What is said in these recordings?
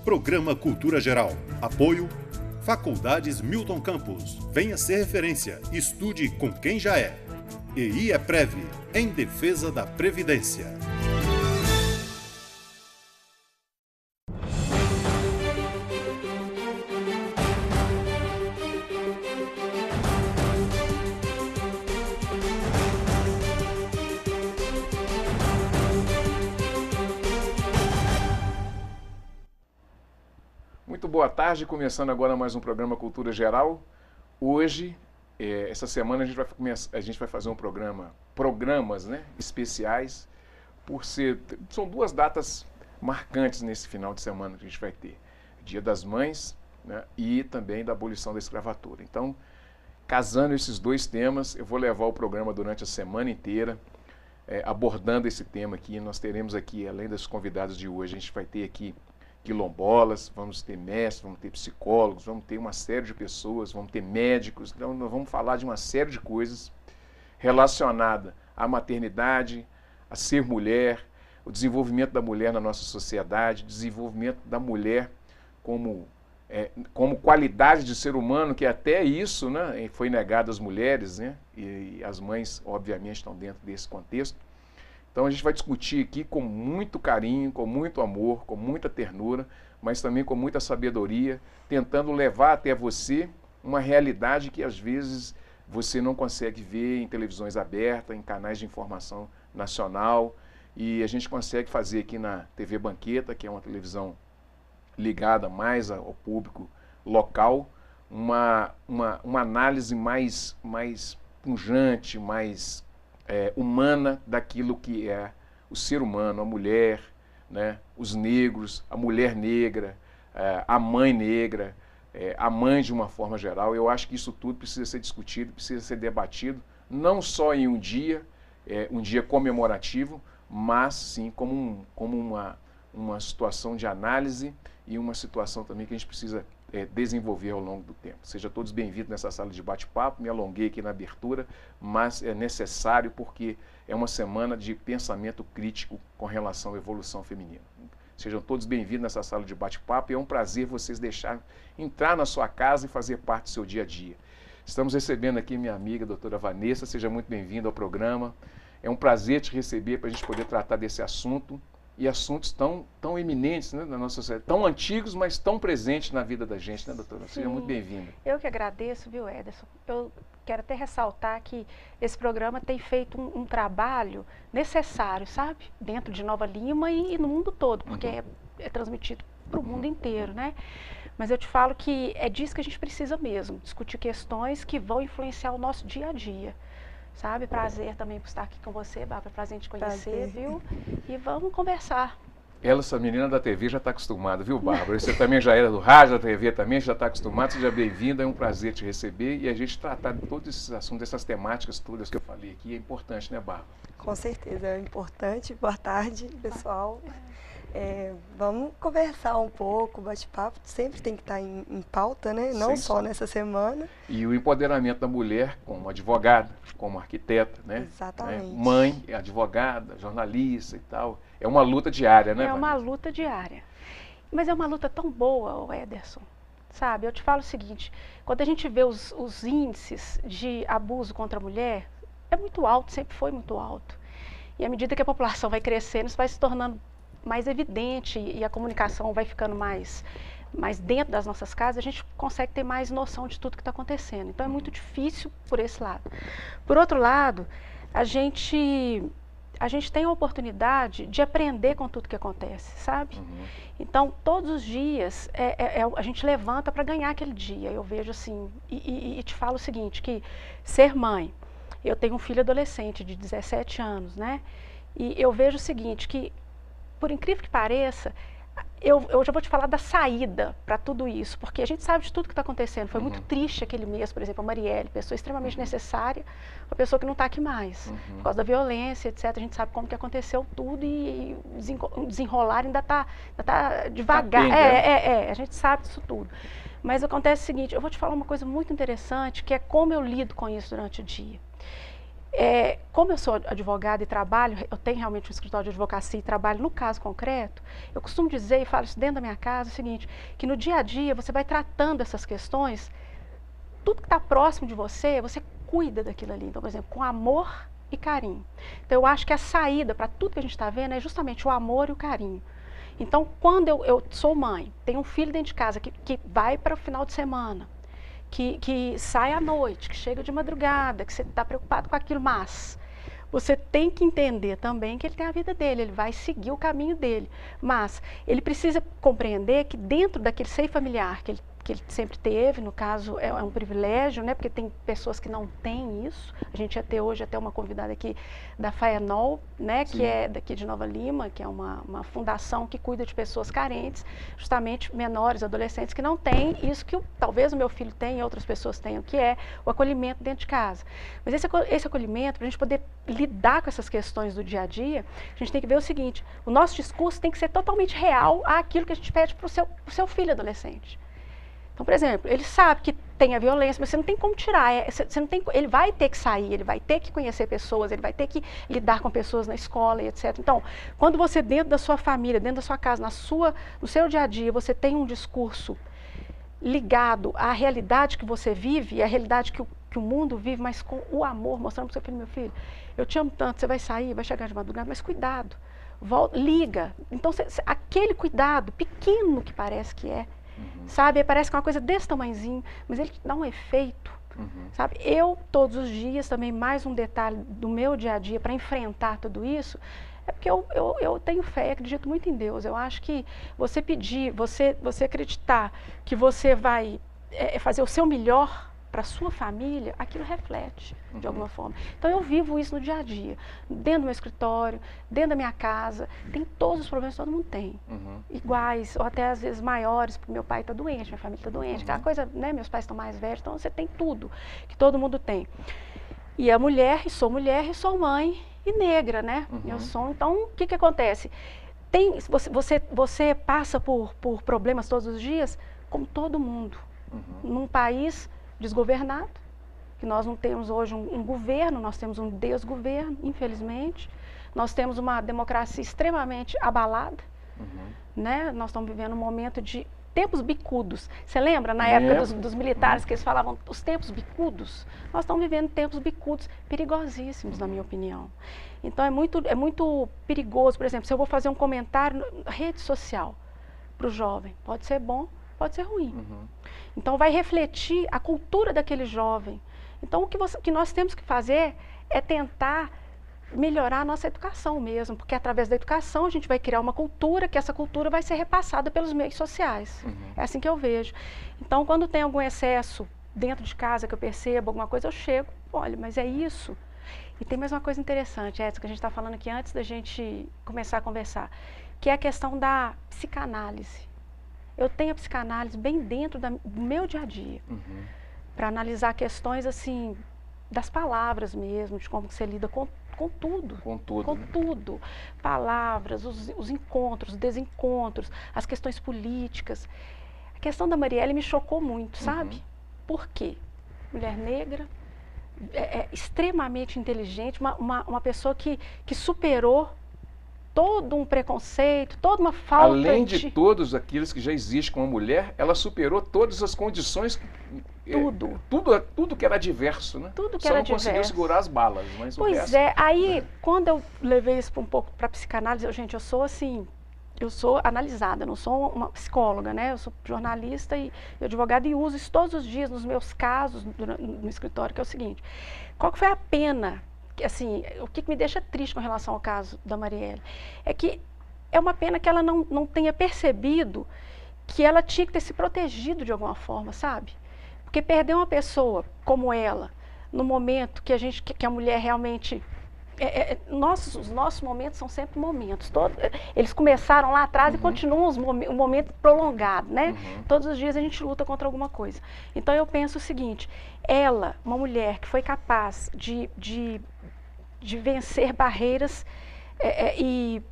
Programa Cultura Geral. Apoio Faculdades Milton Campos. Venha ser referência. Estude com quem já é. E IEPREV, em defesa da Previdência. Muito boa tarde, começando agora mais um programa Cultura Geral. Hoje, essa semana a gente vai fazer programas, né, especiais, são duas datas marcantes nesse final de semana que a gente vai ter. Dia das Mães, né, e também da abolição da escravatura. Então, casando esses dois temas, eu vou levar o programa durante a semana inteira, abordando esse tema aqui. Nós teremos aqui, além dos convidados de hoje, a gente vai ter aqui quilombolas, vamos ter mestres, vamos ter psicólogos, vamos ter uma série de pessoas, vamos ter médicos. Então nós vamos falar de uma série de coisas relacionada à maternidade, a ser mulher, o desenvolvimento da mulher na nossa sociedade, desenvolvimento da mulher como qualidade de ser humano, que até isso, né, foi negado às mulheres, né, e as mães obviamente estão dentro desse contexto. Então a gente vai discutir aqui com muito carinho, com muito amor, com muita ternura, mas também com muita sabedoria, tentando levar até você uma realidade que às vezes você não consegue ver em televisões abertas, em canais de informação nacional, e a gente consegue fazer aqui na TV Banqueta, que é uma televisão ligada mais ao público local, uma análise mais pungente, mais humana daquilo que é o ser humano, a mulher, né, os negros, a mulher negra, a mãe negra, a mãe de uma forma geral. Eu acho que isso tudo precisa ser discutido, precisa ser debatido, não só em um dia comemorativo, mas sim como uma situação de análise e uma situação também que a gente precisa desenvolver ao longo do tempo. Sejam todos bem-vindos nessa sala de bate-papo. Me alonguei aqui na abertura, mas é necessário porque é uma semana de pensamento crítico com relação à evolução feminina. Sejam todos bem-vindos nessa sala de bate-papo e é um prazer vocês deixarem entrar na sua casa e fazer parte do seu dia a dia. Estamos recebendo aqui minha amiga, doutora Vanessa. Seja muito bem-vinda ao programa. É um prazer te receber para a gente poder tratar desse assunto. E assuntos tão eminentes, né, na nossa sociedade, tão antigos, mas tão presentes na vida da gente, né, doutora? Seja muito bem-vinda. Eu que agradeço, viu, Ederson? Eu quero até ressaltar que esse programa tem feito um trabalho necessário, sabe? Dentro de Nova Lima e no mundo todo, porque é transmitido para o mundo inteiro, né? Mas eu te falo que é disso que a gente precisa mesmo, discutir questões que vão influenciar o nosso dia a dia. Sabe? Prazer também por estar aqui com você, Bárbara. Prazer em te conhecer, viu? E vamos conversar. Essa menina da TV já está acostumada, viu, Bárbara? Você também já era do rádio, da TV também, já está acostumada. Seja bem-vinda, é um prazer te receber. E a gente tratar de todos esses assuntos, essas temáticas todas que eu falei aqui, é importante, né, Bárbara? Com certeza, é importante. Boa tarde, pessoal. Vamos conversar um pouco, o bate-papo sempre tem que estar em pauta, né? Não só nessa semana. E o empoderamento da mulher como advogada, como arquiteta, né? Exatamente. Mãe, advogada, jornalista e tal. É uma luta diária, né, É uma Vanessa? luta diária. Mas é uma luta tão boa, Ederson. Sabe, eu te falo o seguinte, quando a gente vê os índices de abuso contra a mulher, é muito alto, sempre foi muito alto. E à medida que a população vai crescendo, isso vai se tornando mais evidente e a comunicação vai ficando mais dentro das nossas casas, a gente consegue ter mais noção de tudo que está acontecendo. Então é muito difícil por esse lado. Por outro lado, a gente tem a oportunidade de aprender com tudo que acontece, sabe? Então todos os dias a gente levanta para ganhar aquele dia. Eu vejo assim, e te falo o seguinte, que ser mãe, eu tenho um filho adolescente de 17 anos, né? E eu vejo o seguinte, que por incrível que pareça, eu já vou te falar da saída para tudo isso, porque a gente sabe de tudo que está acontecendo. Foi muito triste aquele mês, por exemplo, a Marielle, pessoa extremamente necessária, uma pessoa que não está aqui mais, por causa da violência, etc. A gente sabe como que aconteceu tudo e o desenrolar ainda está devagar. A gente sabe disso tudo. Mas acontece o seguinte, eu vou te falar uma coisa muito interessante, que é como eu lido com isso durante o dia. Como eu sou advogada e trabalho, eu tenho realmente um escritório de advocacia e trabalho no caso concreto, eu costumo dizer e falo isso dentro da minha casa, o seguinte, que no dia a dia você vai tratando essas questões, tudo que está próximo de você, você cuida daquilo ali. Então, por exemplo, com amor e carinho. Então, eu acho que a saída para tudo que a gente está vendo é justamente o amor e o carinho. Então, quando eu sou mãe, tenho um filho dentro de casa que vai para o final de semana, que sai à noite, que chega de madrugada, que você está preocupado com aquilo, mas você tem que entender também que ele tem a vida dele, ele vai seguir o caminho dele. Mas ele precisa compreender que dentro daquele seio familiar que ele sempre teve, no caso é um privilégio, né, porque tem pessoas que não têm isso. A gente ia ter hoje até uma convidada aqui da Faenol, né, que é daqui de Nova Lima, que é uma fundação que cuida de pessoas carentes, justamente menores, adolescentes que não têm isso que talvez o meu filho tenha e outras pessoas tenham, que é o acolhimento dentro de casa. Mas esse acolhimento, para a gente poder lidar com essas questões do dia a dia, a gente tem que ver o seguinte, o nosso discurso tem que ser totalmente real àquilo que a gente pede para o seu filho adolescente. Então, por exemplo, ele sabe que tem a violência, mas você não tem como tirar. Você não tem, ele vai ter que sair, ele vai ter que conhecer pessoas, ele vai ter que lidar com pessoas na escola e etc. Então, quando você dentro da sua família, dentro da sua casa, no seu dia a dia, você tem um discurso ligado à realidade que você vive, e à realidade que o mundo vive, mas com o amor, mostrando para o seu filho, meu filho, eu te amo tanto, você vai sair, vai chegar de madrugada, mas cuidado, volta, liga. Então, aquele cuidado pequeno que parece que sabe, parece que é uma coisa desse tamanhozinho, mas ele dá um efeito, sabe? Eu, todos os dias, também mais um detalhe do meu dia a dia para enfrentar tudo isso, é porque eu tenho fé, acredito muito em Deus. Eu acho que você pedir, você acreditar que você vai fazer o seu melhor para a sua família, aquilo reflete de alguma forma. Então eu vivo isso no dia a dia, dentro do meu escritório, dentro da minha casa, tem todos os problemas que todo mundo tem, iguais, ou até às vezes maiores, porque meu pai está doente, minha família está doente, aquela coisa, né, meus pais estão mais velhos, então você tem tudo que todo mundo tem. E a mulher, e sou mãe, e negra, né, eu sou, então o que acontece? Você passa por problemas todos os dias, como todo mundo, num país desgovernado, que nós não temos hoje um governo, nós temos um desgoverno, infelizmente. Nós temos uma democracia extremamente abalada, né? Nós estamos vivendo um momento de tempos bicudos. Você lembra, na época dos militares, que eles falavam os tempos bicudos? Nós estamos vivendo tempos bicudos perigosíssimos, na minha opinião. Então, é muito perigoso. Por exemplo, se eu vou fazer um comentário na rede social para o jovem, pode ser bom, pode ser ruim. Então, vai refletir a cultura daquele jovem. Então, o que nós temos que fazer é tentar melhorar a nossa educação mesmo, porque através da educação a gente vai criar uma cultura, que essa cultura vai ser repassada pelos meios sociais. É assim que eu vejo. Então, quando tem algum excesso dentro de casa, que eu percebo alguma coisa, eu chego, olha, mas é isso. E tem mais uma coisa interessante, Edson, que a gente está falando aqui antes da gente começar a conversar, que é a questão da psicanálise. Eu tenho a psicanálise bem dentro do meu dia a dia, para analisar questões assim, das palavras mesmo, de como você lida com tudo. Com tudo. Palavras, os encontros, os desencontros, as questões políticas. A questão da Marielle me chocou muito, sabe? Por quê? Mulher negra, extremamente inteligente, uma pessoa que superou todo um preconceito, toda uma falta Além de todos aqueles que já existem com a mulher, ela superou todas as condições. Tudo que era diverso, né? Tudo que Só era não conseguiu segurar as balas, mas o resto... Aí quando eu levei isso um pouco para psicanálise, eu sou assim, eu sou analisada, não sou uma psicóloga, né? Eu sou jornalista e advogada e uso isso todos os dias nos meus casos no escritório, que é o seguinte: qual que foi a pena? Assim, o que me deixa triste com relação ao caso da Marielle é que é uma pena que ela não tenha percebido que ela tinha que ter se protegido de alguma forma, sabe? Porque perder uma pessoa como ela, no momento que a mulher realmente... os nossos momentos são sempre momentos. Eles começaram lá atrás e continuam um momento prolongado, né? Todos os dias a gente luta contra alguma coisa. Então eu penso o seguinte: ela, uma mulher que foi capaz de vencer barreiras e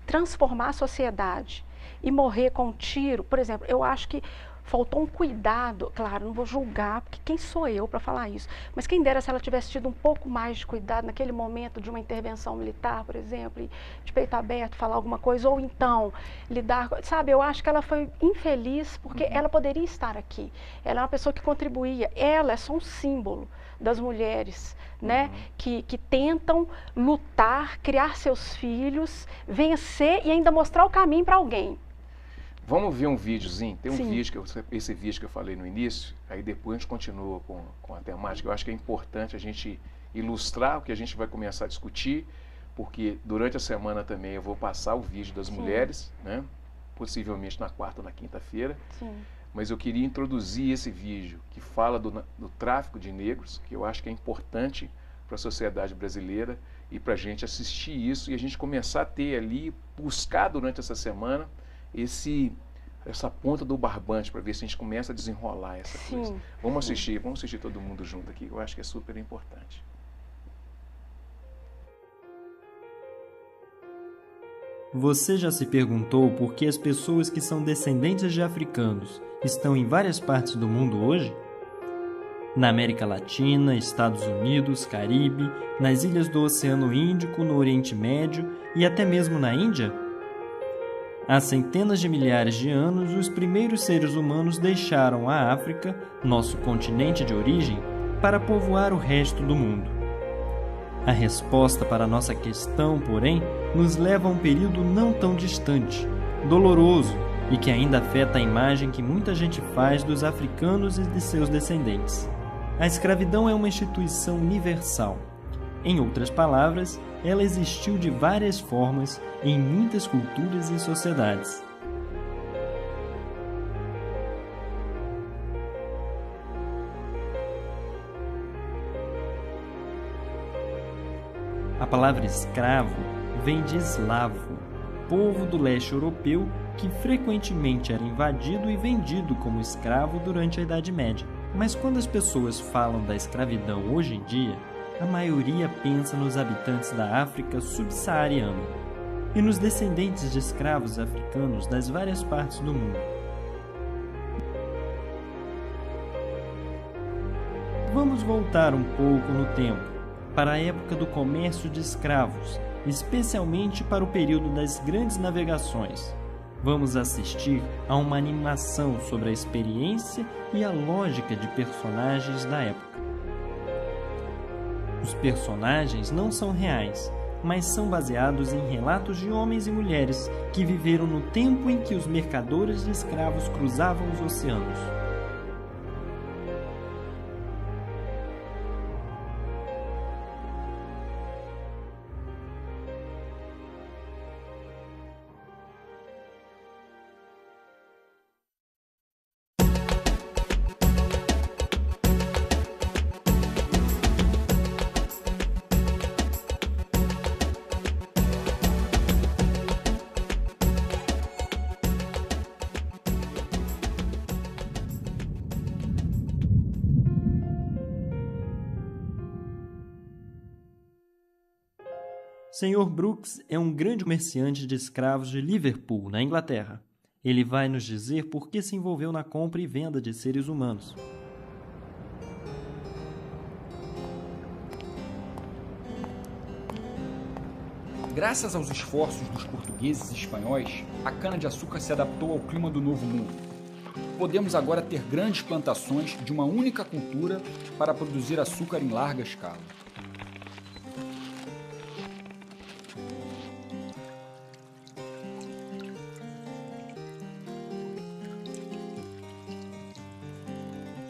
transformar a sociedade e morrer com um tiro, por exemplo, eu acho que faltou um cuidado. Claro, não vou julgar, porque quem sou eu para falar isso? Mas quem dera se ela tivesse tido um pouco mais de cuidado naquele momento de uma intervenção militar, por exemplo, de peito aberto, falar alguma coisa, ou então lidar, sabe, eu acho que ela foi infeliz porque ela poderia estar aqui. Ela é uma pessoa que contribuía, ela é só um símbolo das mulheres, né, que tentam lutar, criar seus filhos, vencer e ainda mostrar o caminho para alguém. Vamos ver um videozinho? Tem um vídeo, esse vídeo que eu falei no início, aí depois a gente continua com a temática. Eu acho que é importante a gente ilustrar o que a gente vai começar a discutir, porque durante a semana também eu vou passar o vídeo das mulheres, né, possivelmente na quarta ou na quinta-feira. Mas eu queria introduzir esse vídeo que fala do tráfico de negros, que eu acho que é importante para a sociedade brasileira e para a gente assistir isso e a gente começar a ter ali, buscar durante essa semana essa ponta do barbante para ver se a gente começa a desenrolar essa coisa. Vamos assistir todo mundo junto aqui, eu acho que é super importante. Você já se perguntou por que as pessoas que são descendentes de africanos estão em várias partes do mundo hoje? Na América Latina, Estados Unidos, Caribe, nas ilhas do Oceano Índico, no Oriente Médio e até mesmo na Índia? Há centenas de milhares de anos, os primeiros seres humanos deixaram a África, nosso continente de origem, para povoar o resto do mundo. A resposta para nossa questão, porém, nos leva a um período não tão distante, doloroso e que ainda afeta a imagem que muita gente faz dos africanos e de seus descendentes. A escravidão é uma instituição universal. Em outras palavras, ela existiu de várias formas em muitas culturas e sociedades. A palavra escravo vem de eslavo, povo do leste europeu que frequentemente era invadido e vendido como escravo durante a Idade Média. Mas quando as pessoas falam da escravidão hoje em dia, a maioria pensa nos habitantes da África subsaariana e nos descendentes de escravos africanos das várias partes do mundo. Vamos voltar um pouco no tempo, para a época do comércio de escravos, especialmente para o período das grandes navegações. Vamos assistir a uma animação sobre a experiência e a lógica de personagens da época. Os personagens não são reais, mas são baseados em relatos de homens e mulheres que viveram no tempo em que os mercadores de escravos cruzavam os oceanos. Sr. Brooks é um grande comerciante de escravos de Liverpool, na Inglaterra. Ele vai nos dizer por que se envolveu na compra e venda de seres humanos. Graças aos esforços dos portugueses e espanhóis, a cana-de-açúcar se adaptou ao clima do Novo Mundo. Podemos agora ter grandes plantações de uma única cultura para produzir açúcar em larga escala.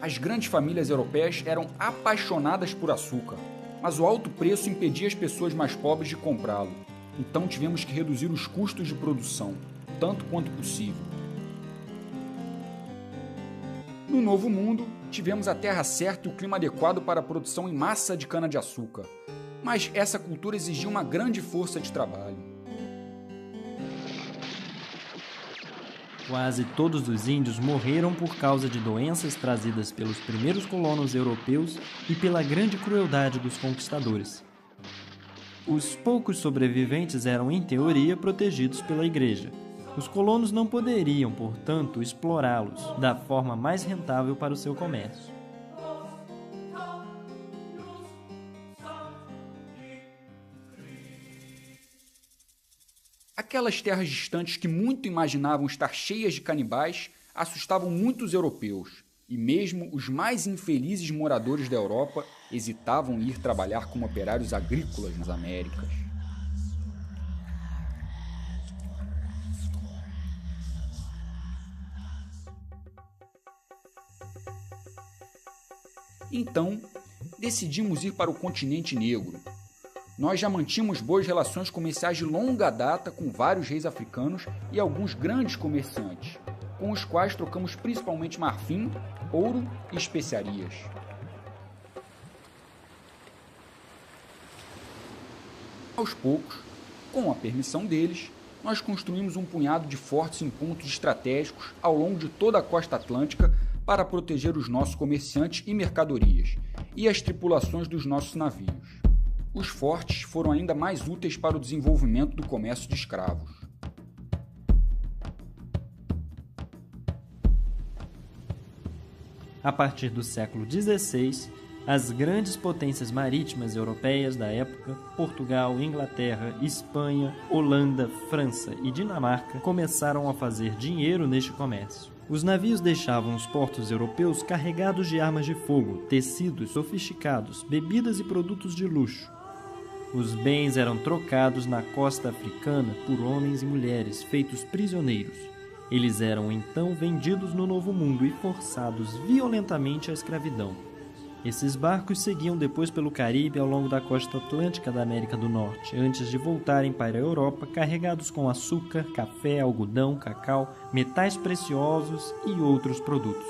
As grandes famílias europeias eram apaixonadas por açúcar, mas o alto preço impedia as pessoas mais pobres de comprá-lo. Então tivemos que reduzir os custos de produção, tanto quanto possível. No Novo Mundo, tivemos a terra certa e o clima adequado para a produção em massa de cana-de-açúcar, mas essa cultura exigia uma grande força de trabalho. Quase todos os índios morreram por causa de doenças trazidas pelos primeiros colonos europeus e pela grande crueldade dos conquistadores. Os poucos sobreviventes eram, em teoria, protegidos pela igreja. Os colonos não poderiam, portanto, explorá-los da forma mais rentável para o seu comércio. Aquelas terras distantes que muito imaginavam estar cheias de canibais assustavam muitos europeus, e mesmo os mais infelizes moradores da Europa hesitavam em ir trabalhar como operários agrícolas nas Américas. Então, decidimos ir para o continente negro. Nós já mantínhamos boas relações comerciais de longa data com vários reis africanos e alguns grandes comerciantes, com os quais trocamos principalmente marfim, ouro e especiarias. Aos poucos, com a permissão deles, nós construímos um punhado de fortes em pontos estratégicos ao longo de toda a costa atlântica para proteger os nossos comerciantes e mercadorias, e as tripulações dos nossos navios. Os fortes foram ainda mais úteis para o desenvolvimento do comércio de escravos. A partir do século XVI, as grandes potências marítimas europeias da época, Portugal, Inglaterra, Espanha, Holanda, França e Dinamarca, começaram a fazer dinheiro neste comércio. Os navios deixavam os portos europeus carregados de armas de fogo, tecidos sofisticados, bebidas e produtos de luxo. Os bens eram trocados na costa africana por homens e mulheres feitos prisioneiros. Eles eram então vendidos no Novo Mundo e forçados violentamente à escravidão. Esses barcos seguiam depois pelo Caribe ao longo da costa atlântica da América do Norte, antes de voltarem para a Europa carregados com açúcar, café, algodão, cacau, metais preciosos e outros produtos.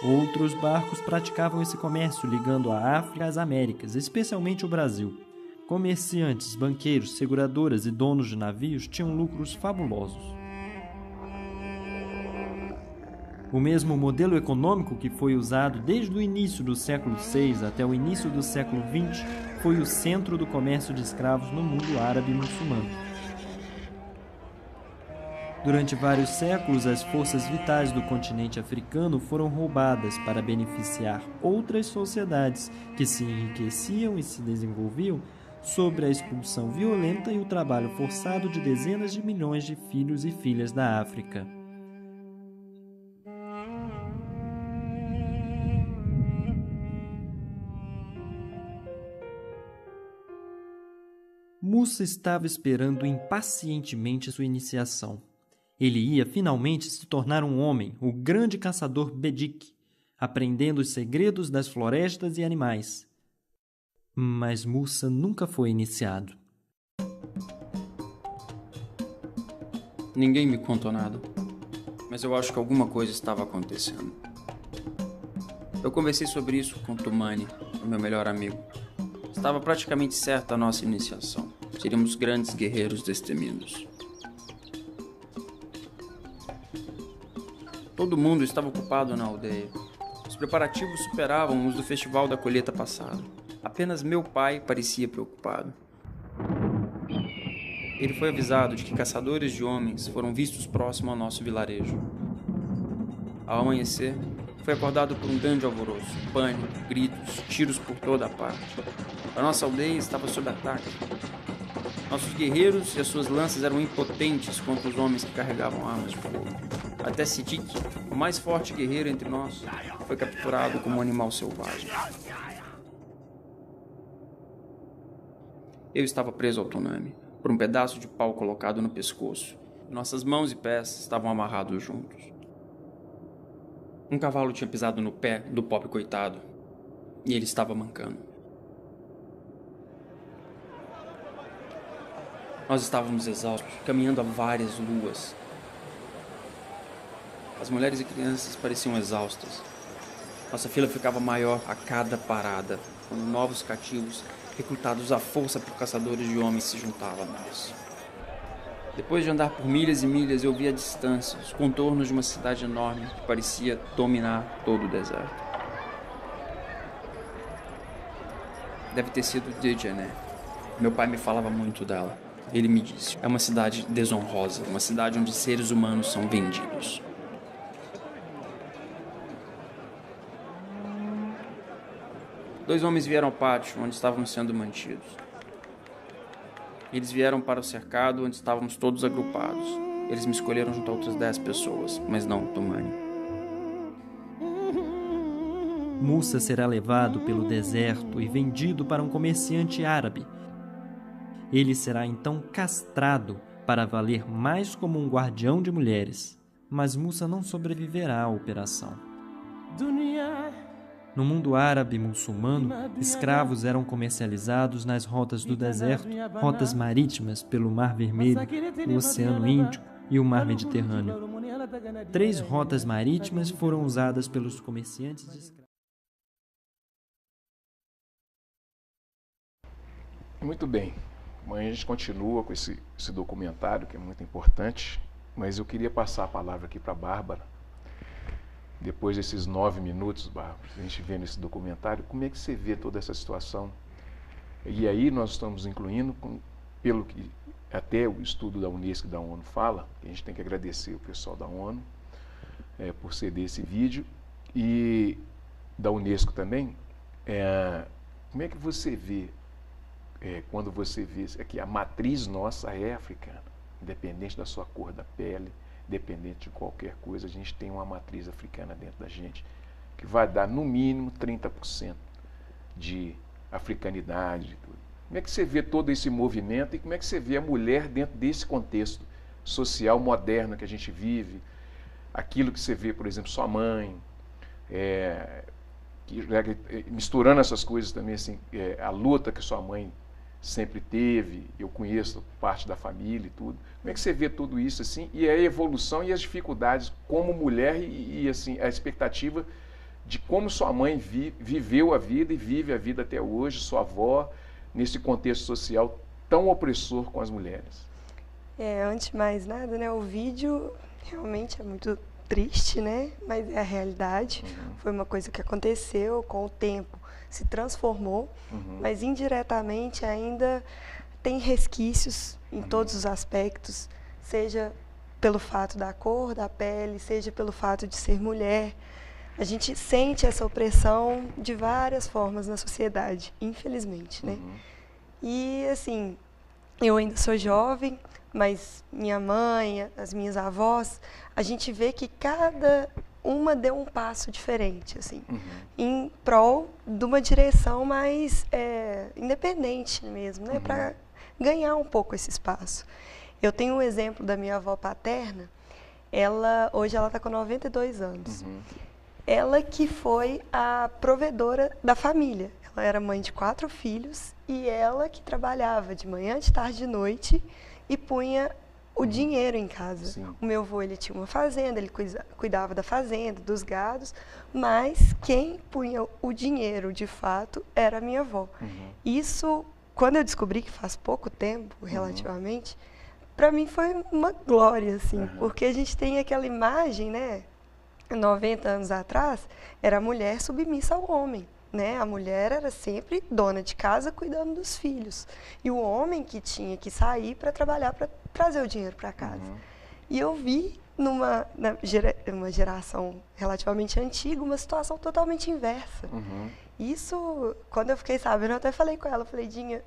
Outros barcos praticavam esse comércio ligando a África às Américas, especialmente o Brasil. Comerciantes, banqueiros, seguradoras e donos de navios tinham lucros fabulosos. O mesmo modelo econômico que foi usado desde o início do século VI até o início do século XX foi o centro do comércio de escravos no mundo árabe e muçulmano. Durante vários séculos, as forças vitais do continente africano foram roubadas para beneficiar outras sociedades que se enriqueciam e se desenvolviam sobre a expulsão violenta e o trabalho forçado de dezenas de milhões de filhos e filhas da África. Mussa estava esperando impacientemente sua iniciação. Ele ia finalmente se tornar um homem, o grande caçador Bedik, aprendendo os segredos das florestas e animais. Mas Mussa nunca foi iniciado. Ninguém me contou nada, mas eu acho que alguma coisa estava acontecendo. Eu conversei sobre isso com Tumani, o meu melhor amigo. Estava praticamente certa a nossa iniciação. Seríamos grandes guerreiros destemidos. Todo mundo estava ocupado na aldeia. Os preparativos superavam os do festival da colheita passada. Apenas meu pai parecia preocupado. Ele foi avisado de que caçadores de homens foram vistos próximo ao nosso vilarejo. Ao amanhecer, foi acordado por um grande alvoroço, pânico, gritos, tiros por toda a parte. A nossa aldeia estava sob ataque. Nossos guerreiros e as suas lanças eram impotentes contra os homens que carregavam armas de fogo. Até Sidik, o mais forte guerreiro entre nós, foi capturado como um animal selvagem. Eu estava preso ao Tonami, por um pedaço de pau colocado no pescoço. Nossas mãos e pés estavam amarrados juntos. Um cavalo tinha pisado no pé do pobre coitado, e ele estava mancando. Nós estávamos exaustos, caminhando há várias luas. As mulheres e crianças pareciam exaustas. Nossa fila ficava maior a cada parada, quando novos cativos, recrutados à força por caçadores de homens, se juntavam a nós. Depois de andar por milhas e milhas, eu vi à distância os contornos de uma cidade enorme que parecia dominar todo o deserto. Deve ter sido Djedene. Meu pai me falava muito dela. Ele me disse, é uma cidade desonrosa, uma cidade onde seres humanos são vendidos. Dois homens vieram ao pátio, onde estávamos sendo mantidos. Eles vieram para o cercado, onde estávamos todos agrupados. Eles me escolheram junto a outras 10 pessoas, mas não Tumani. Musa será levado pelo deserto e vendido para um comerciante árabe. Ele será então castrado para valer mais como um guardião de mulheres. Mas Musa não sobreviverá à operação. No mundo árabe muçulmano, escravos eram comercializados nas rotas do deserto, rotas marítimas pelo Mar Vermelho, o Oceano Índico e o Mar Mediterrâneo. 3 rotas marítimas foram usadas pelos comerciantes de escravos. Muito bem. Amanhã a gente continua com esse documentário, que é muito importante, mas eu queria passar a palavra aqui para a Bárbara. Depois desses 9 minutos, Bárbara, a gente vendo esse documentário, como é que você vê toda essa situação? E aí nós estamos incluindo, pelo que até o estudo da Unesco e da ONU fala, que a gente tem que agradecer o pessoal da ONU por ceder esse vídeo, e da Unesco também, como é que você vê, quando você vê que a matriz nossa é africana, independente da sua cor da pele, dependente de qualquer coisa, a gente tem uma matriz africana dentro da gente, que vai dar no mínimo 30% de africanidade. Como é que você vê todo esse movimento e como é que você vê a mulher dentro desse contexto social moderno que a gente vive? Aquilo que você vê, por exemplo, sua mãe, misturando essas coisas também, assim, a luta que sua mãe sempre teve, eu conheço parte da família e tudo. Como é que você vê tudo isso assim, e a evolução e as dificuldades como mulher e assim, a expectativa de como sua mãe viveu a vida e vive a vida até hoje, sua avó, nesse contexto social tão opressor com as mulheres? Antes de mais nada, né, o vídeo realmente é muito triste, né, mas é a realidade. Foi uma coisa que aconteceu com o tempo, se transformou, mas indiretamente ainda tem resquícios em todos os aspectos, seja pelo fato da cor da pele, seja pelo fato de ser mulher. A gente sente essa opressão de várias formas na sociedade, infelizmente, né? E, assim, eu ainda sou jovem, mas minha mãe, as minhas avós, a gente vê que cada uma deu um passo diferente, assim, em prol de uma direção mais independente mesmo, né? Para ganhar um pouco esse espaço. Eu tenho um exemplo da minha avó paterna, hoje ela está com 92 anos. Ela que foi a provedora da família. Ela era mãe de 4 filhos e ela que trabalhava de manhã, de tarde, de noite e punha o dinheiro em casa. Sim. O meu avô, ele tinha uma fazenda, ele cuidava da fazenda, dos gados, mas quem punha o dinheiro, de fato, era a minha avó. Isso, quando eu descobri, que faz pouco tempo, relativamente, para mim foi uma glória, assim, porque a gente tem aquela imagem, né, 90 anos atrás, era a mulher submissa ao homem. Né? A mulher era sempre dona de casa, cuidando dos filhos. E o homem que tinha que sair para trabalhar, para trazer o dinheiro para casa. E eu vi, numa geração relativamente antiga, uma situação totalmente inversa. Isso, quando eu fiquei sabendo, eu até falei com ela, falei, Dinha,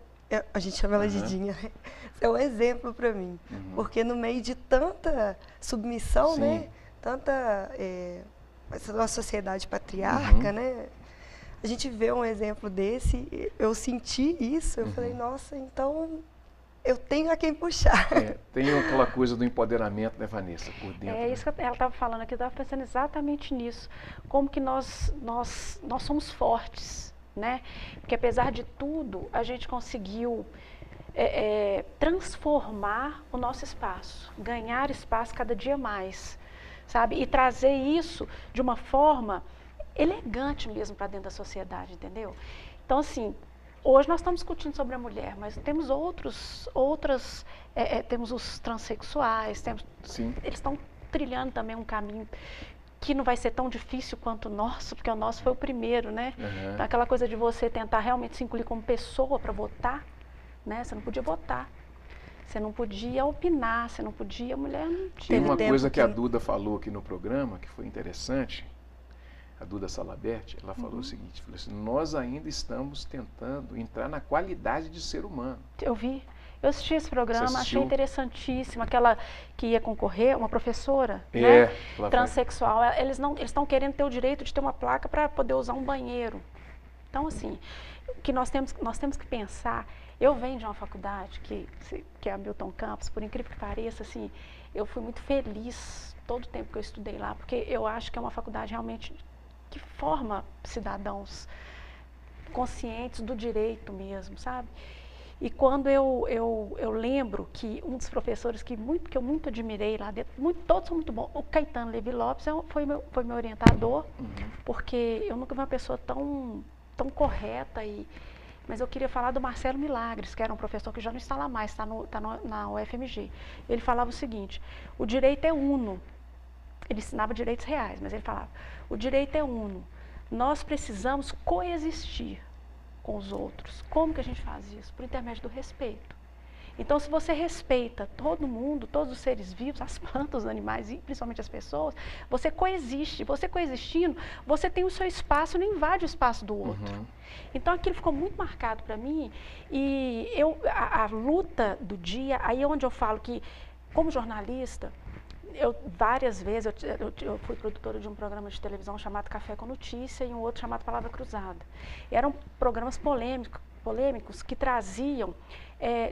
a gente chama ela de Dinha, né? Isso é um exemplo para mim. Porque no meio de tanta submissão, né? Tanta uma sociedade patriarca, né? A gente vê um exemplo desse, eu senti isso, eu falei, nossa, então eu tenho a quem puxar. Tem aquela coisa do empoderamento, né, Vanessa, por dentro. Isso que ela estava falando aqui, eu estava pensando exatamente nisso, como que nós somos fortes, né? Porque apesar de tudo, a gente conseguiu transformar o nosso espaço, ganhar espaço cada dia mais, sabe? E trazer isso de uma forma elegante mesmo para dentro da sociedade, entendeu? Então, assim, hoje nós estamos discutindo sobre a mulher, mas temos temos os transexuais, eles estão trilhando também um caminho que não vai ser tão difícil quanto o nosso, porque o nosso foi o primeiro, né? Então, aquela coisa de você tentar realmente se incluir como pessoa para votar, né? Você não podia votar. Você não podia opinar, você não podia, a mulher não Tem tinha. uma coisa que a Duda falou aqui no programa, que foi interessante, a Duda Salabert, ela falou o seguinte, falou assim, nós ainda estamos tentando entrar na qualidade de ser humano. Eu vi. Eu assisti esse programa, Você achei assistiu? interessantíssimo. Aquela que ia concorrer, uma professora, É, né, ela vai- transexual, eles estão querendo ter o direito de ter uma placa para poder usar um banheiro. Então, assim, o que nós temos que pensar. Eu venho de uma faculdade que é a Milton Campos, por incrível que pareça, assim, eu fui muito feliz todo o tempo que eu estudei lá, porque eu acho que é uma faculdade realmente que forma cidadãos conscientes do direito mesmo, sabe? E quando eu lembro que um dos professores que eu muito admirei lá dentro, todos são muito bons, o Caetano Levi Lopes foi meu orientador, porque eu nunca vi uma pessoa tão correta, mas eu queria falar do Marcelo Milagres, que era um professor que já não está lá mais, está na UFMG. Ele falava o seguinte, o direito é uno. Ele ensinava direitos reais, mas ele falava, o direito é uno. Nós precisamos coexistir com os outros. Como que a gente faz isso? Por intermédio do respeito. Então, se você respeita todo mundo, todos os seres vivos, as plantas, os animais e principalmente as pessoas, você coexiste. Você coexistindo, você tem o seu espaço, não invade o espaço do outro. Então, aquilo ficou muito marcado para mim e a luta do dia, aí é onde eu falo que, como jornalista, várias vezes eu fui produtora de um programa de televisão chamado Café com Notícia e um outro chamado Palavra Cruzada. E eram programas polêmicos que traziam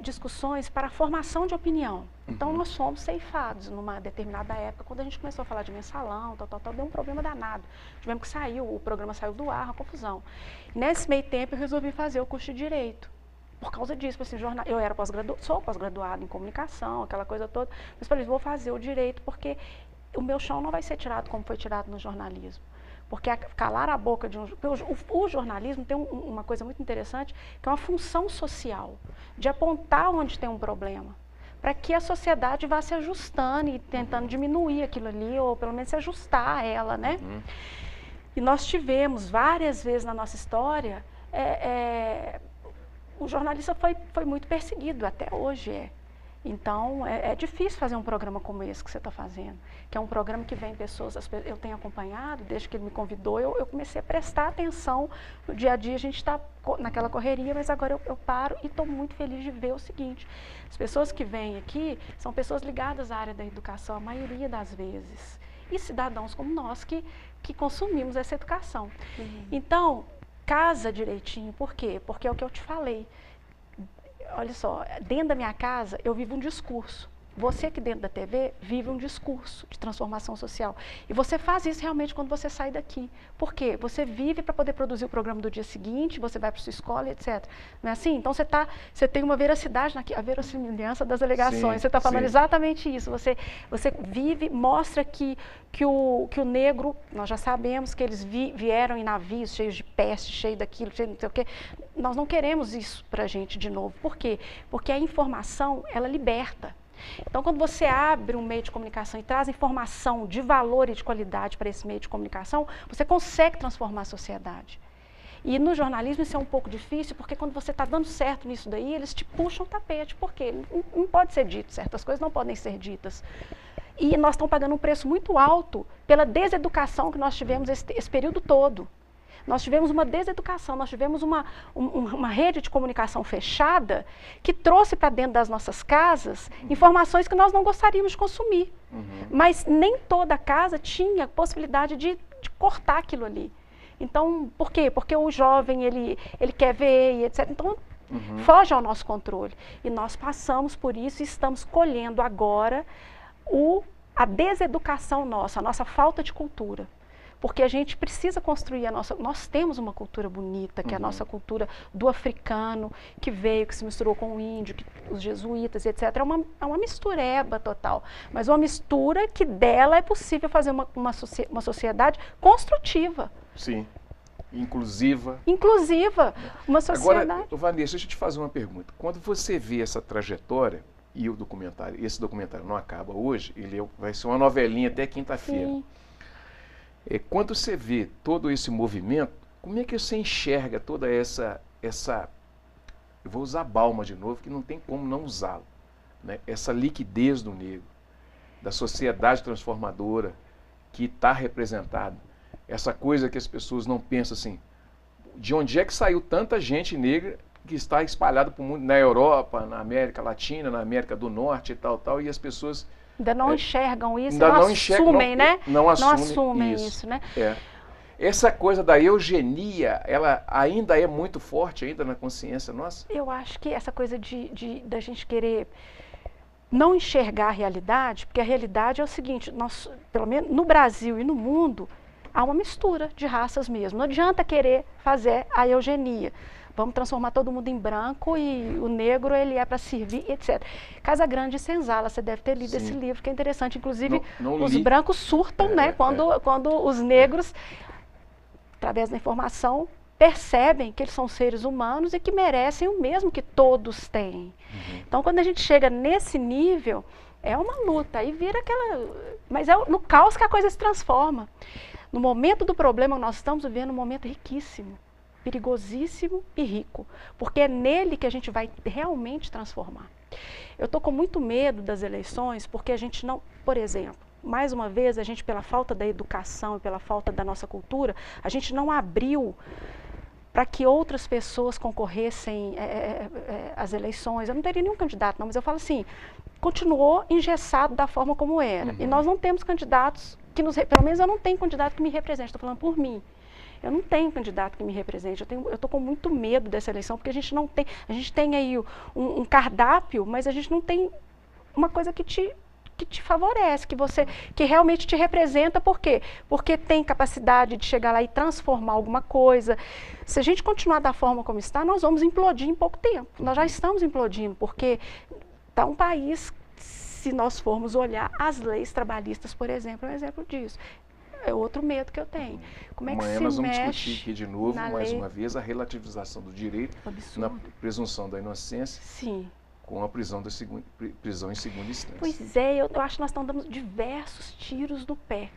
discussões para a formação de opinião. Então nós fomos ceifados numa determinada época, quando a gente começou a falar de mensalão, deu um problema danado. Tivemos que sair, o programa saiu do ar, uma confusão. E nesse meio tempo eu resolvi fazer o curso de Direito. Por causa disso, assim, eu era sou pós-graduada em comunicação, aquela coisa toda, mas falei, vou fazer o direito porque o meu chão não vai ser tirado como foi tirado no jornalismo. Porque calar a boca de o jornalismo tem uma coisa muito interessante, que é uma função social, de apontar onde tem um problema, para que a sociedade vá se ajustando e tentando diminuir aquilo ali, ou pelo menos se ajustar a ela, né? E nós tivemos várias vezes na nossa história, o jornalista foi muito perseguido, até hoje é. Então, é difícil fazer um programa como esse que você está fazendo, que é um programa que vem pessoas, eu tenho acompanhado, desde que ele me convidou, eu comecei a prestar atenção no dia a dia, a gente está naquela correria, mas agora eu paro e estou muito feliz de ver o seguinte, as pessoas que vêm aqui são pessoas ligadas à área da educação, a maioria das vezes, e cidadãos como nós que consumimos essa educação. Então, casa direitinho, por quê? Porque é o que eu te falei. Olha só, dentro da minha casa eu vivo um discurso. Você que dentro da TV vive um discurso de transformação social. E você faz isso realmente quando você sai daqui. Por quê? Você vive para poder produzir o programa do dia seguinte, você vai para sua escola, etc. Não é assim? Então você tem uma veracidade, a verossimilhança das alegações. Sim, você está falando sim. exatamente isso. Você vive, mostra que o negro, nós já sabemos que eles vieram em navios cheios de peste, cheio daquilo, cheio de não sei o quê. Nós não queremos isso para a gente de novo. Por quê? Porque a informação, ela liberta. Então, quando você abre um meio de comunicação e traz informação de valor e de qualidade para esse meio de comunicação, você consegue transformar a sociedade. E no jornalismo isso é um pouco difícil, porque quando você está dando certo nisso daí, eles te puxam o tapete, porque não pode ser dito, certas coisas não podem ser ditas. E nós estamos pagando um preço muito alto pela deseducação que nós tivemos esse período todo. Nós tivemos uma deseducação, nós tivemos uma rede de comunicação fechada que trouxe para dentro das nossas casas informações que nós não gostaríamos de consumir. Mas nem toda casa tinha possibilidade de cortar aquilo ali. Então, por quê? Porque o jovem, ele quer ver e etc. Então, foge ao nosso controle. E nós passamos por isso e estamos colhendo agora a deseducação nossa, a nossa falta de cultura. Porque a gente precisa construir nós temos uma cultura bonita, que é a nossa cultura do africano, que veio, que se misturou com o índio, os jesuítas, etc. É uma mistureba total, mas uma mistura que dela é possível fazer uma sociedade construtiva. Sim, inclusiva. Inclusiva, uma sociedade. Agora, Vanessa, deixa eu te fazer uma pergunta. Quando você vê essa trajetória, e esse documentário não acaba hoje, vai ser uma novelinha até quinta-feira. Quando você vê todo esse movimento, como é que você enxerga toda essa eu vou usar Balma de novo, que não tem como não usá-lo, né, essa liquidez do negro, da sociedade transformadora que está representada, essa coisa que as pessoas não pensam assim, de onde é que saiu tanta gente negra que está espalhada por mundo, na Europa, na América Latina, na América do Norte e tal, e as pessoas ainda não enxergam isso, ainda não não enxergam, assumem, né? Não assumem isso, né? Essa coisa da eugenia, ela ainda é muito forte ainda na consciência nossa? Eu acho que essa coisa da gente querer não enxergar a realidade, porque a realidade é o seguinte, nós, pelo menos no Brasil e no mundo, há uma mistura de raças mesmo. Não adianta querer fazer a eugenia. Vamos transformar todo mundo em branco e o negro ele é para servir, etc. Casa Grande e Senzala, você deve ter lido esse livro, que é interessante. Inclusive, não os li. brancos surtam, né? Quando os negros, através da informação, percebem que eles são seres humanos e que merecem o mesmo que todos têm. Então, quando a gente chega nesse nível, é uma luta, aí vira aquela... Mas é no caos que a coisa se transforma. No momento do problema, nós estamos vivendo um momento riquíssimo, perigosíssimo e rico, porque é nele que a gente vai realmente transformar. Eu estou com muito medo das eleições, porque a gente não... Por exemplo, mais uma vez, a gente, pela falta da educação e pela falta da nossa cultura, a gente não abriu para que outras pessoas concorressem às eleições. Eu não teria nenhum candidato, não, mas eu falo assim, continuou engessado da forma como era. E nós não temos candidatos que nos... Pelo menos eu não tenho candidato que me represente, estou falando por mim. Eu não tenho candidato que me represente, eu estou com muito medo dessa eleição, porque a gente não tem... A gente tem aí um cardápio, mas a gente não tem uma coisa que te favorece, que realmente te representa. Por quê? Porque tem capacidade de chegar lá e transformar alguma coisa. Se a gente continuar da forma como está, nós vamos implodir em pouco tempo. Nós já estamos implodindo, porque está um país, se nós formos olhar, as leis trabalhistas, por exemplo, é um exemplo disso. É outro medo que eu tenho. Como é que amanhã se nós vamos mexe discutir aqui de novo, mais lei? uma vez, a relativização do direito na presunção da inocência. Sim. Com a prisão em segunda instância. Pois é, eu acho que nós estamos dando diversos tiros no pé.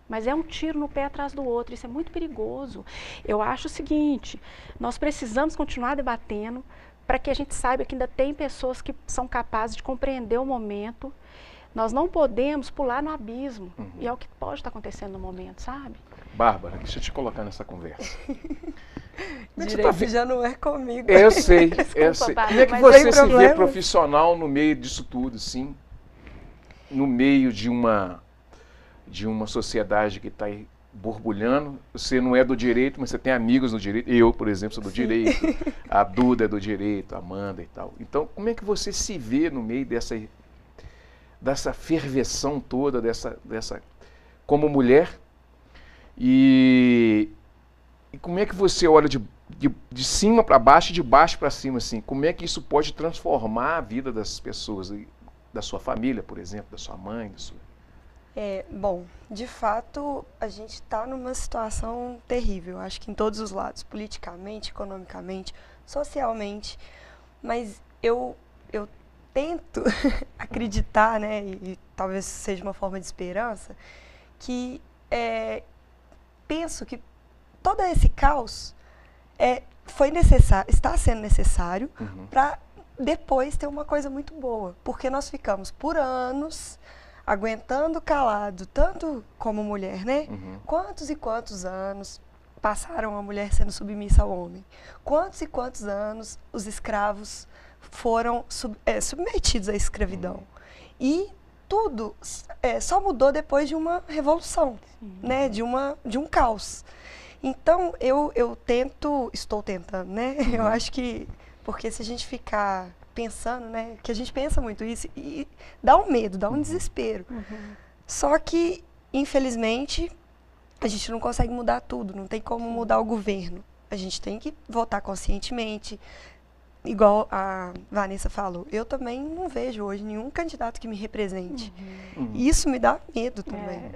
Mas é um tiro no pé atrás do outro, isso é muito perigoso. Eu acho o seguinte, nós precisamos continuar debatendo para que a gente saiba que ainda tem pessoas que são capazes de compreender o momento. Nós não podemos pular no abismo, e é o que pode estar acontecendo no momento, sabe? Bárbara, deixa eu te colocar nessa conversa. Direito já não é comigo. Eu sei, Desculpa, eu sei. Bárbara, Como é que mas você se problema. vê profissional no meio disso tudo, sim? No meio de uma sociedade que está borbulhando. Você não é do direito, mas você tem amigos no direito. Eu, por exemplo, sou do direito. A Duda é do direito, a Amanda e tal. Então, como é que você se vê no meio dessa ferveção toda, como mulher? E como é que você olha de cima para baixo e de baixo para cima, assim? Como é que isso pode transformar a vida das pessoas, da sua família, por exemplo, da sua mãe, da sua... Bom, de fato, a gente está numa situação terrível, acho que em todos os lados, politicamente, economicamente, socialmente, mas eu tento acreditar, né, e talvez seja uma forma de esperança, que penso que todo esse caos foi necessário, está sendo necessário para depois ter uma coisa muito boa, porque nós ficamos por anos aguentando calado, tanto como mulher, né? Quantos e quantos anos passaram a mulher sendo submissa ao homem? Quantos e quantos anos os escravos foram submetidos à escravidão? E tudo só mudou depois de uma revolução, né? De um caos. Então, estou tentando, né? Eu acho que, porque se a gente ficar pensando, né? Que a gente pensa muito isso e dá um medo, dá um desespero. Só que, infelizmente, a gente não consegue mudar tudo, não tem como mudar o governo. A gente tem que votar conscientemente. Igual a Vanessa falou, eu também não vejo hoje nenhum candidato que me represente. E isso me dá medo também.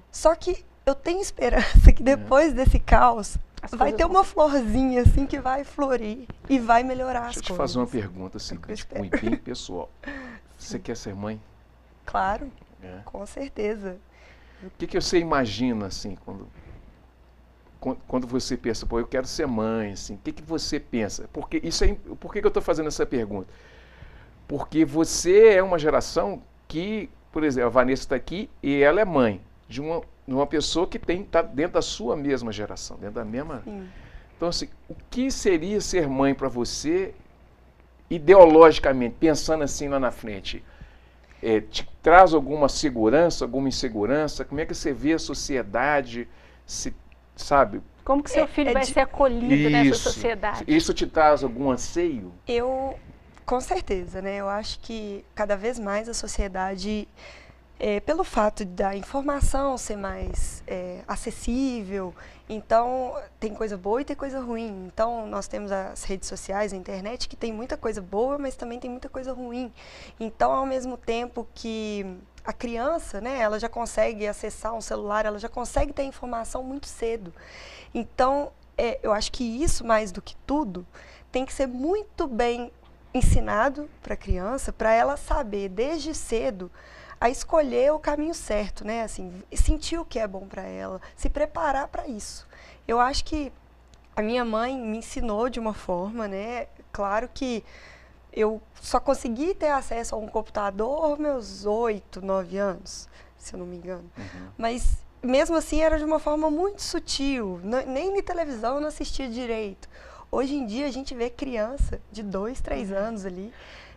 Só que eu tenho esperança que depois desse caos vai ter uma florzinha assim que vai florir e vai melhorar as coisas. Deixa eu te fazer uma pergunta assim, bem pessoal. Você quer ser mãe? Claro, com certeza. O que você imagina assim quando você pensa, pô, eu quero ser mãe, assim, o que você pensa? Por que eu estou fazendo essa pergunta? Porque você é uma geração que, por exemplo, a Vanessa está aqui e ela é mãe de uma pessoa que está dentro da sua mesma geração, dentro da mesma... Sim. Então, assim, o que seria ser mãe para você, ideologicamente, pensando assim lá na frente? Te traz alguma segurança, alguma insegurança? Como é que você vê a sociedade, sabe? Como que seu filho vai ser acolhido nessa sociedade? Isso te traz algum anseio? Com certeza, né? Eu acho que cada vez mais a sociedade, pelo fato da informação ser mais acessível, então tem coisa boa e tem coisa ruim. Então nós temos as redes sociais, a internet, que tem muita coisa boa, mas também tem muita coisa ruim. Então, ao mesmo tempo que a criança, né, ela já consegue acessar um celular, ela já consegue ter informação muito cedo. Então, eu acho que isso, mais do que tudo, tem que ser muito bem ensinado para a criança, para ela saber desde cedo a escolher o caminho certo, né? Assim, sentir o que é bom para ela, se preparar para isso. Eu acho que a minha mãe me ensinou de uma forma, né? Claro que eu só consegui ter acesso a um computador aos meus 8, 9 anos, se eu não me engano. Uhum. Mas mesmo assim era de uma forma muito sutil, nem na televisão eu não assistia direito. Hoje em dia a gente vê criança de 2, 3 anos ali.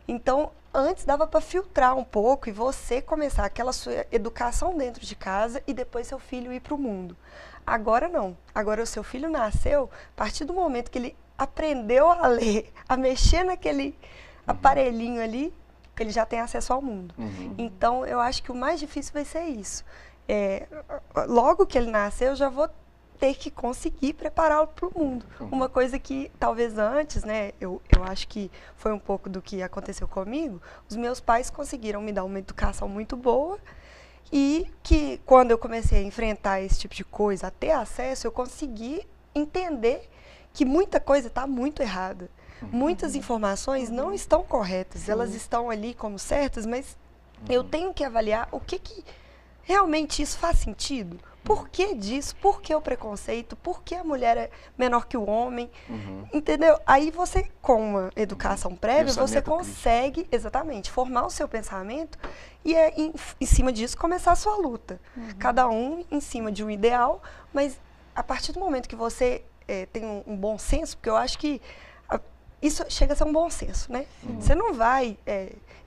Então, antes dava para filtrar um pouco e você começar aquela sua educação dentro de casa e depois seu filho ir para o mundo. Agora não. Agora o seu filho nasceu, a partir do momento que ele aprendeu a ler, a mexer naquele aparelhinho ali, ele já tem acesso ao mundo. Uhum. Então, eu acho que o mais difícil vai ser isso. Logo que ele nasceu, eu já vou ter que conseguir prepará-lo para o mundo. Uhum. Uma coisa que talvez antes, né, eu acho que foi um pouco do que aconteceu comigo, os meus pais conseguiram me dar uma educação muito boa e que quando eu comecei a enfrentar esse tipo de coisa, a ter acesso, eu consegui entender que muita coisa está muito errada. Uhum. Muitas informações não estão corretas, elas estão ali como certas, mas eu tenho que avaliar o que realmente isso faz sentido. Por que disso? Por que o preconceito? Por que a mulher é menor que o homem? Uhum. Entendeu? Aí você, com uma educação prévia, você consegue, exatamente, formar o seu pensamento e em cima disso começar a sua luta. Uhum. Cada um em cima de um ideal, mas a partir do momento que você tem um bom senso, porque eu acho que isso chega a ser um bom senso, né? Uhum. Você não vai,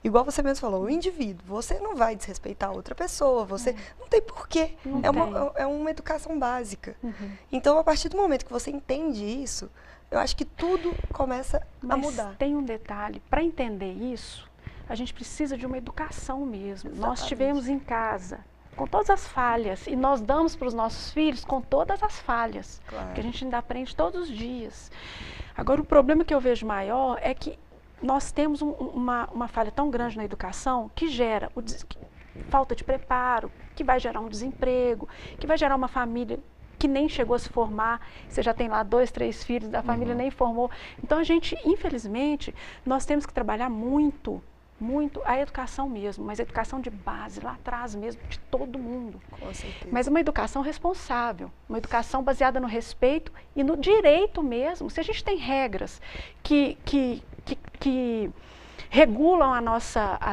igual você mesmo falou, o indivíduo, você não vai desrespeitar a outra pessoa, você não tem porquê, é uma educação básica. Uhum. Então, a partir do momento que você entende isso, eu acho que tudo começa a mudar. Mas tem um detalhe, para entender isso, a gente precisa de uma educação mesmo. Exatamente. Nós tivemos em casa, com todas as falhas, e nós damos para os nossos filhos com todas as falhas, que a gente ainda aprende todos os dias. Agora, o problema que eu vejo maior é que nós temos uma falha tão grande na educação que gera falta de preparo, que vai gerar um desemprego, que vai gerar uma família que nem chegou a se formar, você já tem lá 2, 3 filhos, da família nem formou. Então, a gente, infelizmente, nós temos que trabalhar muito a educação mesmo, mas a educação de base, lá atrás mesmo, de todo mundo. Com certeza. Mas uma educação responsável, uma educação baseada no respeito e no direito mesmo. Se a gente tem regras que regulam a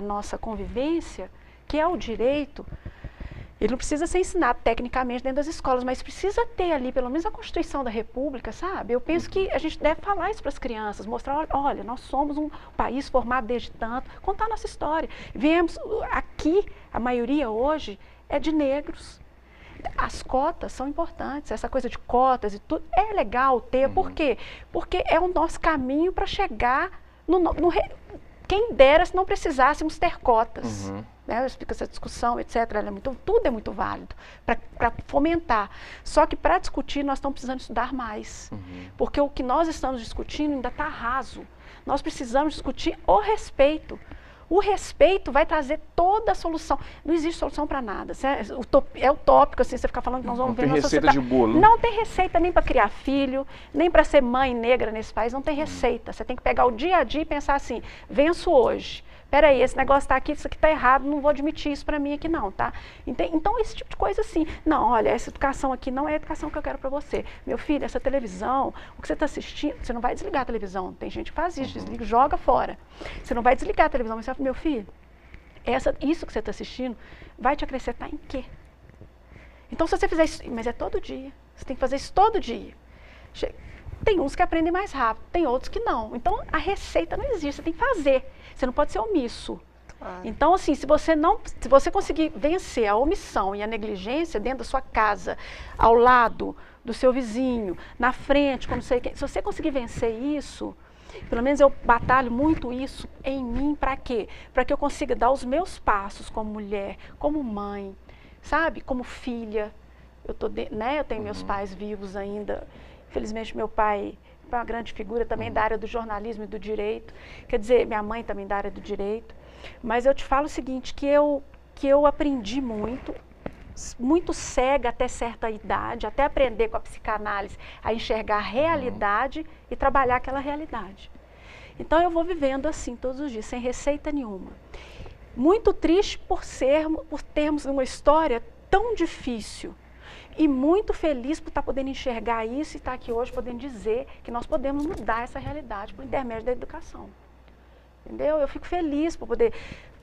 nossa convivência, que é o direito, ele não precisa ser ensinado tecnicamente dentro das escolas, mas precisa ter ali, pelo menos a Constituição da República, sabe? Eu penso que a gente deve falar isso para as crianças, mostrar, olha, nós somos um país formado desde tanto, contar a nossa história. Viemos aqui, a maioria hoje é de negros. As cotas são importantes, essa coisa de cotas e tudo, é legal ter, por quê? Porque é o nosso caminho para chegar quem dera se não precisássemos ter cotas. Uhum. Né? Eu explico essa discussão, etc. Tudo é muito válido para fomentar. Só que para discutir nós estamos precisando estudar mais. Uhum. Porque o que nós estamos discutindo ainda está raso. Nós precisamos discutir o respeito. O respeito vai trazer toda a solução. Não existe solução para nada. É utópico, assim, você ficar falando que nós vamos ver na sociedade. Não tem receita de bolo. Não tem receita nem para criar filho, nem para ser mãe negra nesse país, não tem receita. Você tem que pegar o dia a dia e pensar assim, venço hoje. peraí, esse negócio está aqui, isso aqui está errado, não vou admitir isso para mim aqui não, tá? Então, esse tipo de coisa assim, não, olha, essa educação aqui não é a educação que eu quero para você. Meu filho, essa televisão, o que você está assistindo, você não vai desligar a televisão, tem gente que faz isso, desliga, joga fora. Você não vai desligar a televisão, mas você fala, meu filho, isso que você está assistindo vai te acrescentar em quê? Então, se você fizer isso, mas é todo dia, você tem que fazer isso todo dia. Tem uns que aprendem mais rápido, tem outros que não. Então, a receita não existe, você tem que fazer. Você não pode ser omisso. Claro. Então, assim, se você conseguir vencer a omissão e a negligência dentro da sua casa, ao lado do seu vizinho, na frente, quando você, se você conseguir vencer isso, pelo menos eu batalho muito isso em mim, para quê? Para que eu consiga dar os meus passos como mulher, como mãe, sabe? Como filha. Eu tenho meus pais vivos ainda. Infelizmente, meu pai é uma grande figura também da área do jornalismo e do direito. Quer dizer, minha mãe também da área do direito. Mas eu te falo o seguinte, que eu aprendi muito cega até certa idade, até aprender com a psicanálise a enxergar a realidade e trabalhar aquela realidade. Então, eu vou vivendo assim todos os dias, sem receita nenhuma. Muito triste por termos uma história tão difícil. E muito feliz por estar podendo enxergar isso e estar aqui hoje podendo dizer que nós podemos mudar essa realidade por intermédio da educação. Entendeu? Eu fico feliz por poder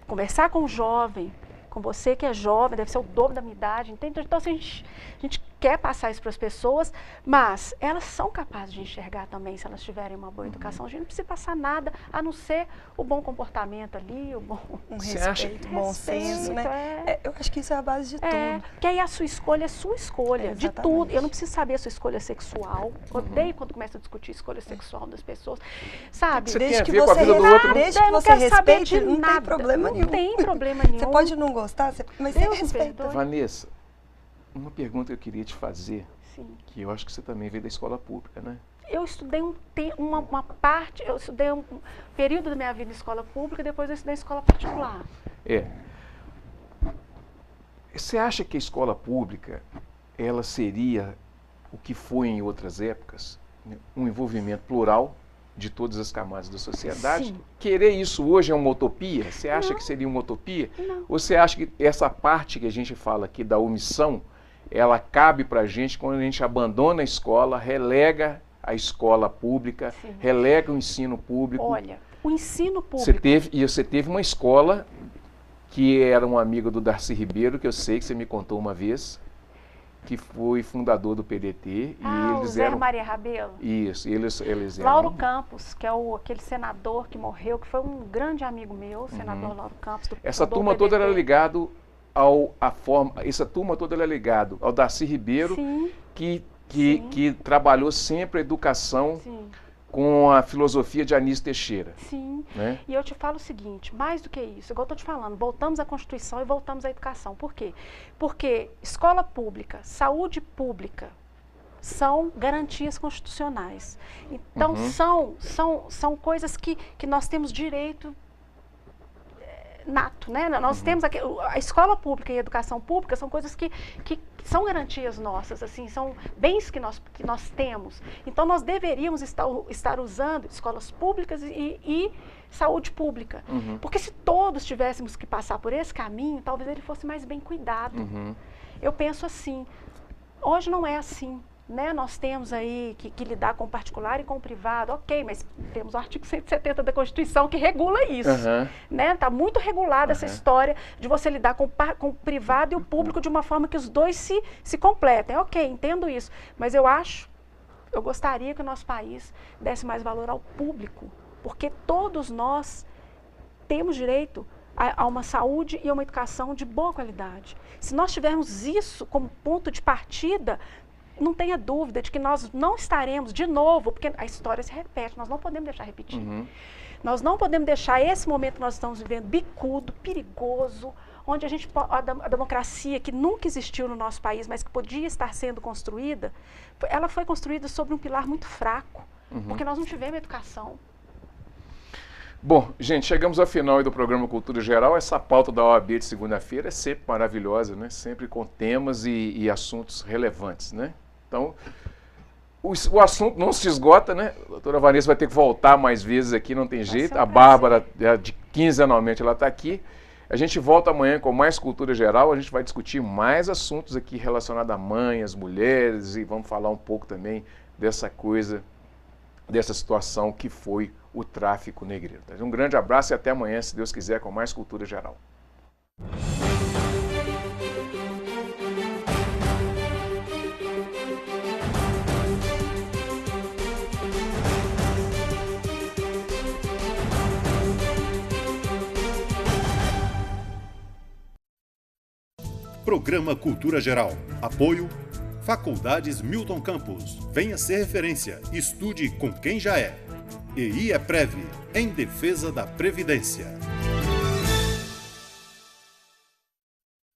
conversar com um jovem, com você que é jovem, deve ser o dobro da minha idade, entende? Então, assim, a gente quer passar isso para as pessoas, mas elas são capazes de enxergar também, se elas tiverem uma boa educação. A gente não precisa passar nada, a não ser o bom comportamento ali, um respeito, bom senso, né? Eu acho que isso é a base de tudo. Que aí a sua escolha é sua escolha, de tudo. Eu não preciso saber a sua escolha sexual. Odeio quando começa a discutir escolha sexual das pessoas, sabe? Desde que você respeite, não tem problema nenhum. Não tem problema nenhum. Você pode não gostar, mas você respeita. Vanessa, uma pergunta que eu queria te fazer, sim, que eu acho que você também veio da escola pública, né? Eu estudei eu estudei um período da minha vida em escola pública, depois eu estudei em escola particular. Você acha que a escola pública, ela seria o que foi em outras épocas, né? Um envolvimento plural de todas as camadas da sociedade? Sim. Querer isso hoje é uma utopia? Você acha que seria uma utopia? Não. Ou você acha que essa parte que a gente fala aqui da omissão, ela cabe para a gente quando a gente abandona a escola, relega a escola pública, sim, relega o ensino público? Olha, o ensino público... Você teve uma escola que era um amigo do Darcy Ribeiro, que eu sei que você me contou uma vez, que foi fundador do PDT. E eles eram... Maria Rabelo? Isso, eles eram... Lauro Campos, que é aquele senador que morreu, que foi um grande amigo meu, o senador Lauro Campos. Essa turma toda era ligado essa turma toda era ligado ao Darcy Ribeiro, sim, que trabalhou sempre a educação, sim, com a filosofia de Anísio Teixeira. Sim, né? E eu te falo o seguinte, mais do que isso, igual eu estou te falando, voltamos à Constituição e voltamos à educação. Por quê? Porque escola pública, saúde pública, são garantias constitucionais. Então, são coisas que nós temos direito nato, né? Nós temos aqui, a escola pública e a educação pública são coisas que são garantias nossas, assim, são bens que nós temos. Então, nós deveríamos estar usando escolas públicas e saúde pública. Porque se todos tivéssemos que passar por esse caminho, talvez ele fosse mais bem cuidado. Eu penso assim, hoje não é assim. Né? Nós temos aí que lidar com o particular e com o privado, ok, mas temos o artigo 170 da Constituição que regula isso. Né? Está muito regulada essa história de você lidar com o privado e o público de uma forma que os dois se completem. Ok, entendo isso, mas eu gostaria que o nosso país desse mais valor ao público, porque todos nós temos direito a uma saúde e a uma educação de boa qualidade. Se nós tivermos isso como ponto de partida, não tenha dúvida de que nós não estaremos de novo, porque a história se repete, nós não podemos deixar repetir. Nós não podemos deixar esse momento que nós estamos vivendo bicudo, perigoso, onde a democracia que nunca existiu no nosso país, mas que podia estar sendo construída, ela foi construída sobre um pilar muito fraco, porque nós não tivemos educação. Bom, gente, chegamos ao final do programa Cultura Geral. Essa pauta da OAB de segunda-feira é sempre maravilhosa, né? Sempre com temas e assuntos relevantes, né? Então, o assunto não se esgota, né? A doutora Vanessa vai ter que voltar mais vezes aqui, não tem jeito. A Bárbara, quinzenalmente ela está aqui. A gente volta amanhã com mais cultura geral, a gente vai discutir mais assuntos aqui relacionados a mães, às mulheres, e vamos falar um pouco também dessa coisa, dessa situação que foi o tráfico negreiro. Um grande abraço e até amanhã, se Deus quiser, com mais cultura geral. Programa Cultura Geral. Apoio Faculdades Milton Campos. Venha ser referência. Estude com quem já é. EI é Prev, em defesa da Previdência.